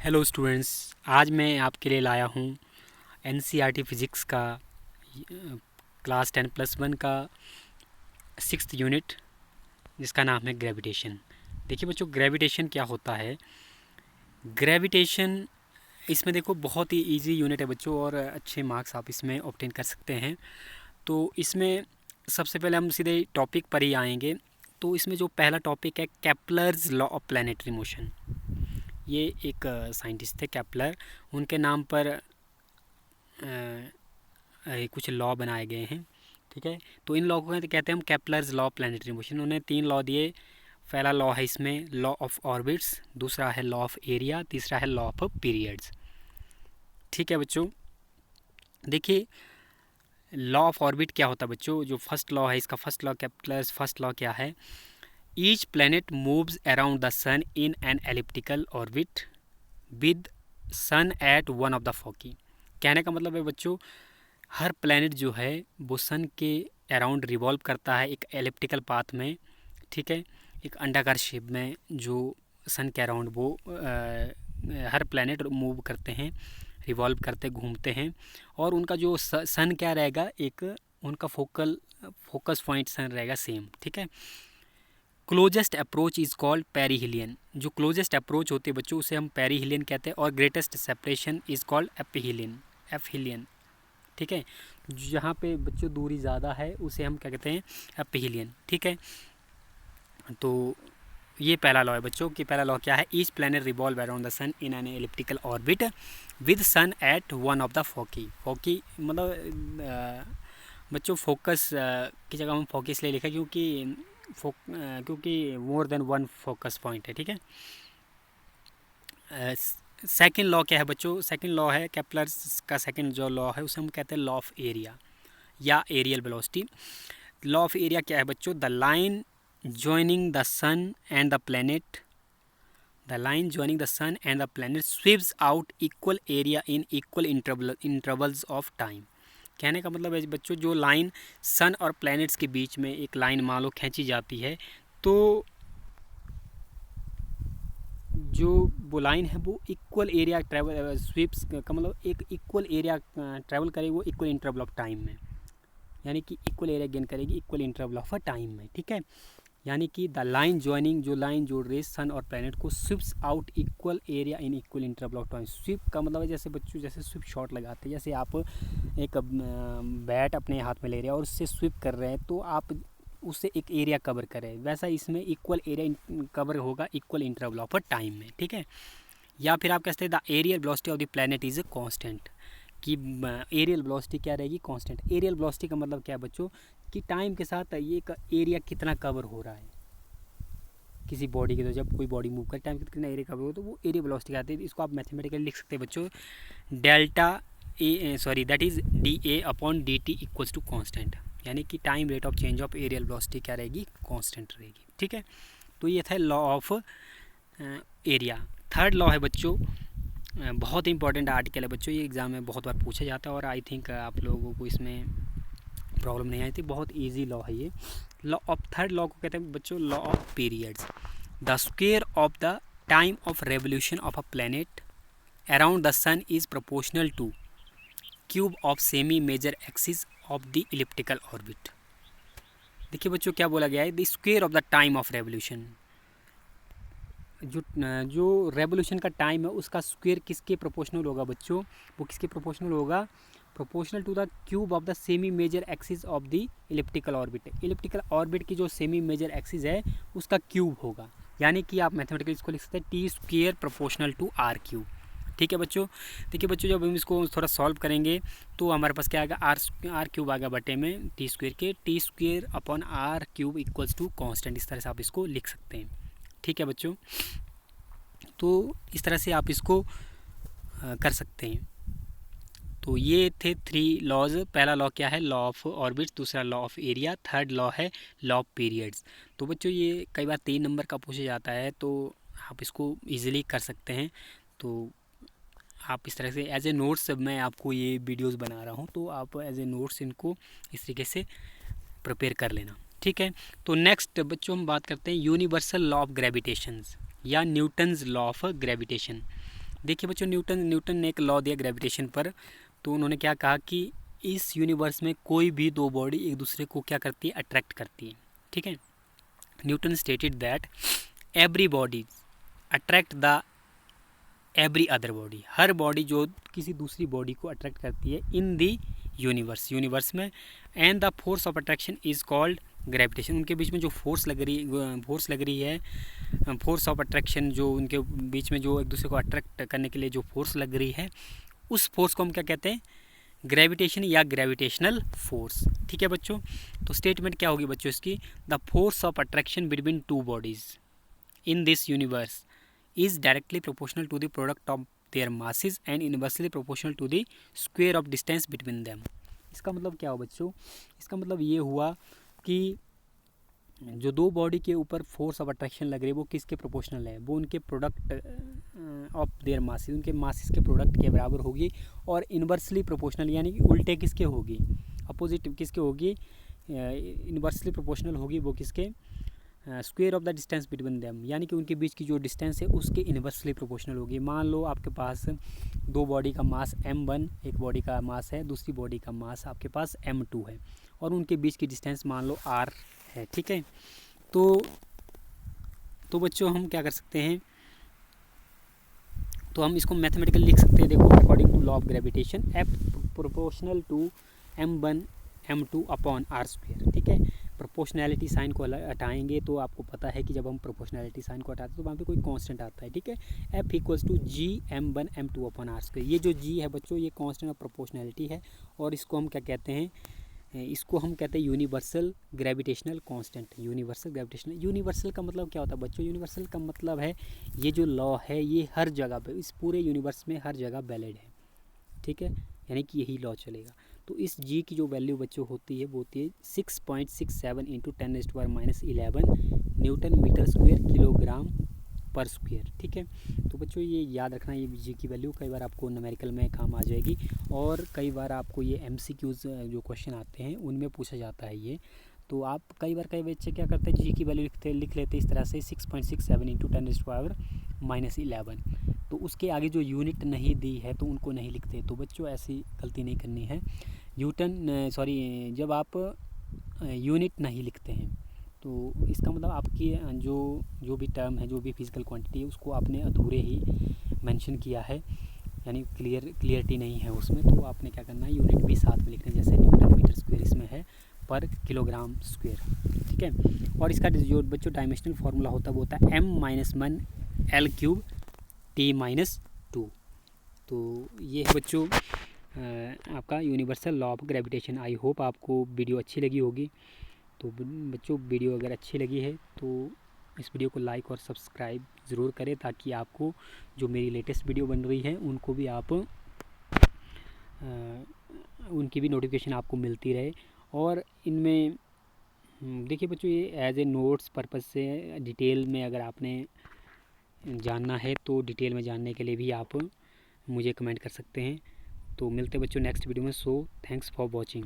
Hello students, आज मैं आपके लिए लाया हूँ एनसीईआरटी फिज़िक्स का क्लास 10+1 का 6th यूनिट, जिसका नाम है ग्रेविटेशन। देखिए बच्चों, ग्रेविटेशन क्या होता है। ग्रेविटेशन इसमें देखो बहुत ही इजी यूनिट है बच्चों, और अच्छे मार्क्स आप इसमें ऑब्टेन कर सकते हैं। तो इसमें सबसे पहले हम सीधे टॉपिक पर ही आएंगे। तो इसमें जो पहला टॉपिक है Kepler's law of planetary motion. ये एक साइंटिस्ट थे केपलर, उनके नाम पर कुछ लॉ बनाए गए हैं। ठीक है, तो इन लॉ को कहते हैं हम Kepler's law of planetary motion. उन्होंने 3 लॉ दिए। पहला लॉ है इसमें लॉ ऑफ ऑर्बिट्स, दूसरा है लॉ ऑफ एरिया, तीसरा है लॉ ऑफ पीरियड्स। ठीक है बच्चों, देखिए लॉ ऑफ ऑर्बिट क्या होता है बच्चों। जो फर्स्ट लॉ है इसका, first law Kepler's first law क्या है। Each planet moves around the sun in an elliptical orbit with sun at one of the foci. कहने का मतलब है बच्चों, हर प्लैनेट जो है वो सन के अराउंड रिवॉल्व करता है एक एलिप्टिकल पाथ में। ठीक है, एक अंडाकार शेप में जो सन के अराउंड वो हर प्लैनेट मूव करते हैं, रिवॉल्व करते घूमते हैं। और उनका जो सन क्या रहेगा, एक उनका फोकस पॉइंट सन रहेगा सेम। ठीक है, closest approach is called perihelion. जो क्लोजेस्ट अप्रोच होती है बच्चों उसे हम पेरीहिलियन कहते हैं, और ग्रेटेस्ट सेपरेशन इज़ कॉल्ड एपहिलियन। ठीक है, जहाँ पे बच्चों दूरी ज़्यादा है उसे हम क्या कहते हैं, एपहिलियन। ठीक है, तो ये पहला लॉ है बच्चों कि पहला लॉ क्या है, each planet revolve around the sun in an elliptical orbit with sun at one of the foci. Foci मतलब बच्चों फोकस की जगह हम फोकी इसलिए लिखा क्योंकि more than one focus point है। ठीक है, सेकंड लॉ क्या है बच्चों, सेकंड लॉ है केपलर्स का सेकंड जो लॉ है उसे हम कहते हैं लॉ ऑफ एरिया या areal velocity. Law of area क्या है बच्चों, the line joining the sun and the planet sweeps out equal area in equal intervals of time। कहने का मतलब है बच्चों, जो लाइन सन और प्लैनेट्स के बीच में एक लाइन मान लो खींची जाती है, तो जो वो लाइन है वो इक्वल एरिया ट्रैवल स्वीप्स का मतलब एक इक्वल एरिया ट्रैवल करेगी वो इक्वल इंटरवल ऑफ टाइम में, यानी कि इक्वल एरिया गेन करेगी इक्वल इंटरवल ऑफ टाइम में। ठीक है, यानी कि द लाइन ज्वाइनिंग, जो लाइन जोड़ रही है सन और प्लैनेट को, sweeps out equal area in equal interval of time. Sweep का मतलब है जैसे बच्चों जैसे स्विप शॉट लगाते हैं, जैसे आप एक बैट अपने हाथ में ले रहे हैं और उससे स्विप कर रहे हैं तो आप उससे एक एरिया कवर करें, वैसा इसमें इक्वल एरिया कवर होगा इक्वल इंटरवल ऑफ टाइम में। ठीक है, या फिर आप कहते हैं the areal velocity of the planet is constant, कि एरियल वेलोसिटी क्या रहेगी, कांस्टेंट। एरियल वेलोसिटी का मतलब क्या है बच्चों, कि टाइम के साथ ये एरिया कितना कवर हो रहा है किसी बॉडी के। तो जब कोई बॉडी मूव करे टाइम कितना एरिया कवर हो तो वो एरिया वेलोसिटी आती है। इसको आप मैथमेटिकली लिख सकते हैं बच्चों, that is dA/dt equals to constant, यानी कि time rate of change of areal velocity क्या रहेगी, कांस्टेंट रहेगी। ठीक है, तो ये था law of area. Third law है बच्चों, बहुत ही इंपॉर्टेंट आर्टिकल है बच्चों, ये एग्ज़ाम में बहुत बार पूछा जाता है और आई थिंक आप लोगों को इसमें प्रॉब्लम नहीं आई थी। बहुत इजी लॉ है ये। लॉ ऑफ थर्ड लॉ को कहते हैं बच्चों law of periods. The square of the time of revolution of a planet around the sun is proportional to cube of semi major axis of the elliptical orbit. देखिए बच्चों क्या बोला गया है, the square of the time of revolution, जो revolution का टाइम है उसका स्क्वायर किसके प्रोपोर्शनल होगा बच्चों, वो किसके प्रोपोर्शनल होगा, proportional to the cube of the semi major axis of the elliptical orbit. Elliptical orbit की जो सेमी मेजर एक्सिस है उसका क्यूब होगा, यानी कि आप मैथमेटिकली इसको लिख सकते हैं T square proportional to R cube. ठीक है बच्चों, देखिए बच्चों जब हम इसको थोड़ा सॉल्व करेंगे तो हमारे पास क्या आएगा, आर क्यूब आएगा बटे में टी स्क्वायर के, T square upon R cube equals to constant. इस तरह से आप इसको लिख सकते हैं। ठीक है बच्चों, तो इस तरह से आप इसको कर सकते हैं। तो ये थे 3 लॉज। पहला लॉ क्या है, लॉ ऑफ ऑर्बिट, दूसरा law of area, third law है लॉ ऑफ पीरियड्स। तो बच्चों ये कई बार 3 नंबर का पूछा जाता है, तो आप इसको इजीली कर सकते हैं। तो आप इस तरह से एज ए नोट्स मैं आपको ये वीडियोस बना रहा हूँ, तो आप एज ए नोट्स इनको इस तरीके से प्रिपेयर कर लेना। ठीक है, तो नेक्स्ट बच्चों हम बात करते हैं यूनिवर्सल लॉ ऑफ ग्रेविटेशंस या न्यूटन्स लॉ ऑफ ग्रेविटेशन। देखिए बच्चों, न्यूटन ने एक लॉ दिया ग्रेविटेशन पर। तो उन्होंने क्या कहा कि इस यूनिवर्स में कोई भी दो बॉडी एक दूसरे को क्या करती है, अट्रैक्ट करती है। ठीक है, Newton stated that every body attract the every other body, her body जो किसी दूसरी बॉडी को अट्रैक्ट करती है इन दी यूनिवर्स में, and the force of attraction is called gravitation. उनके बीच में जो फोर्स लग रही है, फोर्स ऑफ अट्रैक्शन, जो उनके बीच में जो एक दूसरे को अट्रैक्ट करने के लिए जो फोर्स लग रही है, उस फोर्स को हम क्या कहते हैं, ग्रेविटेशन या ग्रेविटेशनल फोर्स। ठीक है बच्चों, तो स्टेटमेंट क्या होगी बच्चों इसकी, the force of attraction between two bodies in this universe is directly proportional to the product of their masses and inversely proportional to the square of distance between them। इसका मतलब क्या हुआ बच्चों, इसका मतलब ये हुआ कि जो दो बॉडी के ऊपर फोर्स ऑफ अट्रैक्शन लग रही है वो किसके प्रोपोर्शनल है, वो उनके प्रोडक्ट ऑफ देयर मासेस, उनके मासेस के प्रोडक्ट के बराबर होगी, और इन्वर्सली प्रोपोर्शनल यानी कि उल्टे किसके होगी, अपोजिट किसके होगी, इन्वर्सली प्रोपोर्शनल होगी वो किसके, square of the distance between them, यानी कि उनके बीच की जो डिस्टेंस है उसके इन्वर्सली प्रोपोर्शनल होगी। मान लो आपके पास दो बॉडी का मास m1, एक बॉडी का मास है, दूसरी बॉडी का मास आपके पास m2 है, और उनके बीच की डिस्टेंस मान लो r है। ठीक है, तो बच्चों हम क्या कर सकते हैं, तो हम इसको मैथमेटिकली लिख सकते हैं। देखो, according to law of gravitation F proportional to m1 m2 upon r square. ठीक है, प्रोपोर्शनैलिटी साइन को हटाएंगे तो आपको पता है कि जब हम प्रोपोर्शनैलिटी साइन को हटाते हैं तो वहाँ पे कोई कांस्टेंट आता है। ठीक है, F equals to G m1 m2 upon r square. ये जो g है बच्चों, ये कांस्टेंट ऑफ प्रोपोर्शनैलिटी है, और इसको हम क्या कहते हैं, इसको हम कहते हैं यूनिवर्सल ग्रेविटेशनल कांस्टेंट। यूनिवर्सल का मतलब क्या होता है बच्चों, यूनिवर्सल का मतलब है ये जो लॉ है ये हर जगह पे, इस पूरे यूनिवर्स में हर जगह वैलिड है। ठीक है, यानी कि यही लॉ चलेगा। तो इस g की जो वैल्यू बच्चों होती है वो होती है 6.67 into 10⁻11 newton metre square kilogram पर स्क्वायर। ठीक है, तो बच्चों ये याद रखना, ये g की वैल्यू कई बार आपको न्यूमेरिकल में काम आ जाएगी, और कई बार आपको ये MCQs जो क्वेश्चन आते हैं उनमें पूछा जाता है ये। तो आप कई बच्चे क्या करते हैं, g की वैल्यू लिख लेते हैं इस तरह से 6.67 इंटू 10⁻11, तो उसके आगे जो यूनिट नहीं दी है तो उनको नहीं लिखते। तो बच्चों ऐसी गलती नहीं करनी है, जब आप यूनिट नहीं लिखते हैं तो इसका मतलब आपकी जो भी टर्म है, जो भी फिजिकल क्वांटिटी है, उसको आपने अधूरे ही मेंशन किया है, यानी क्लियरिटी नहीं है उसमें। तो आपने क्या करना है, यूनिट भी साथ में लिखना है, जैसे न्यूटन मीटर स्क्वायर इसमें है पर किलोग्राम स्क्वायर। ठीक है, और इसका जो बच्चों डायमेंशनल फार्मूला होता है वो होता है m-1 L³ T-2। तो ये है बच्चों आपका universal law of gravitation. I hope आपको वीडियो अच्छी लगी होगी। तो बच्चों वीडियो अगर अच्छी लगी है तो इस वीडियो को लाइक और सब्सक्राइब ज़रूर करें, ताकि आपको जो मेरी लेटेस्ट वीडियो बन रही है उनको भी उनकी भी नोटिफिकेशन आपको मिलती रहे। और इनमें देखिए बच्चों, ये एज ए नोट्स पर्पज़ से डिटेल में अगर आपने जानना है तो डिटेल में जानने के लिए भी आप मुझे कमेंट कर सकते हैं। तो मिलते हैं बच्चों नेक्स्ट वीडियो में। So thanks for watching.